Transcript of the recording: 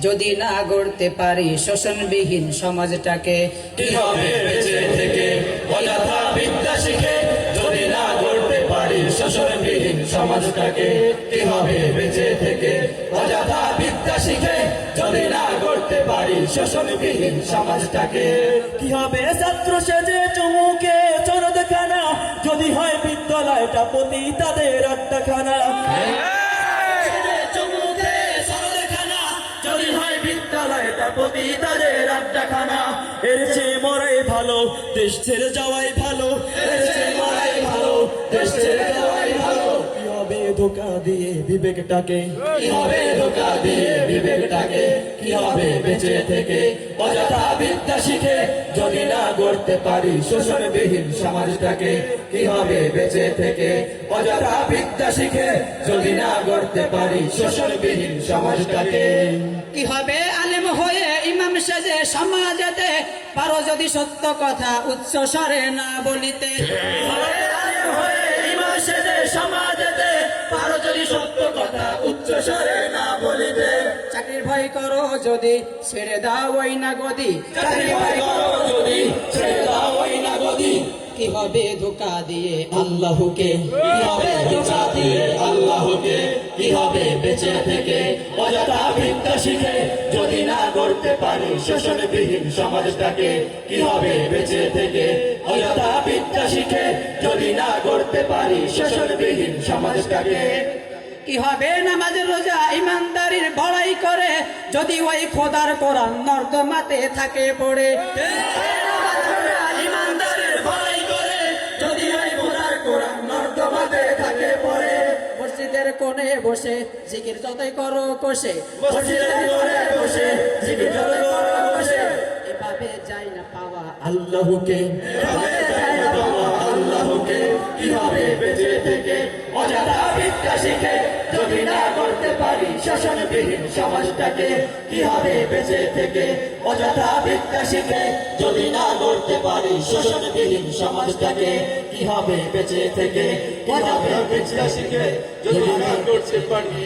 যদি না গড়তে পারি শোষণবিহীন সমাজটাকে, কি হবে বেঁচে থেকে অযথা বিদ্যা শিখে? যদি না গড়তে পারি শোষণবিহীন সমাজটাকে, কি হবে বেঁচে থেকে অযথা বিদ্যা শিখে? যদি না গড়তে পারি শোষণবিহীন সমাজটাকে, কি হবে ছাত্র সেজে চুমুকে চরদখানা? যদি হয় বিদ্যালয়টা প্রতি তাদের আড্ডাখানা। যদি হয় বিদ্যালয়টা প্রতি তাদের আড্ডাখানা। এর চেয়ে মরাই ভালো, দেশ ছেড়ে যাওয়াই ভালো। এর চেয়ে মরাই ভালো, দেশ ছেড়ে যাওয়াই ভালো। কি হবে ধোঁকা দিয়ে বিবেকটাকে? কি হবে ধোঁকা দিয়ে বিবেকটাকে? কি হবে বেঁচে থেকে অযথা বিদ্যা শিখে? যদি না গড়তে পারি শোষণবিহীন সমাজটাকে, কি হবে বেঁচে থেকে অযথা বিদ্যা শিখে? যদি না গড়তে পারি শোষণবিহীন সমাজটাকে, কি হবে আলেম হয়ে ইমাম সেজে সমাজেতে, পারো যদি সত্য কথা উচ্চ স্বরে না বলিতে। সমাজেতে পারো যদি সত্য কথা উচ্চ স্বরে না বলিতে। চাকরির ভয় করো যদি ছেড়ে দাও ওই না গদি, চাকরি ভয় করো যদি ছেড়ে দাও ওই না গদি। কি হবে ধোঁকা দিয়ে আল্লাহকে? কি হবে ধোঁকা দিয়ে আল্লাহকে? কি হবে বেঁচে থেকে অযথা বিদ্যা শিখে? যদি না গড়তে পারি শোষণবিহীন সমাজটাকে, কি হবে বেঁচে থেকে অযথা বিদ্যা শিখে? যদি না গড়তে পারি শোষণবিহীন সমাজটাকে, কি হবে নামাজের রোজা ইমানদারির বড়াই করে, যদি ওই খোদার কোরআন নর্দমাতে থাকে পড়ে। ইমানদারের ভয় করে, যদি ওই খোদার কোরআন নর্দমাতে থাকে পড়ে। মসজিদের কোণে বসে জিকির যতই করো কোষে, মসজিদের কোণে বসে জিকির যতই করো বসে। এভাবে যাই না পাওয়া আল্লাহকে? এভাবে যায় না পাওয়া আল্লাহকে। কি হবে বেঁচে থেকে অযথা বিদ্যা শিখে? যদি না করতে পারি শোষণবিহীন সমাজটাকে, কি হবে বেঁচে থেকে অযথা বিদ্যা শিখে? যদি না করতে পারি শোষণবিহীন সমাজটাকে, কি হবে বেঁচে থেকে? কি হবে বিদ্যা শিখে? যদি না করতে পারি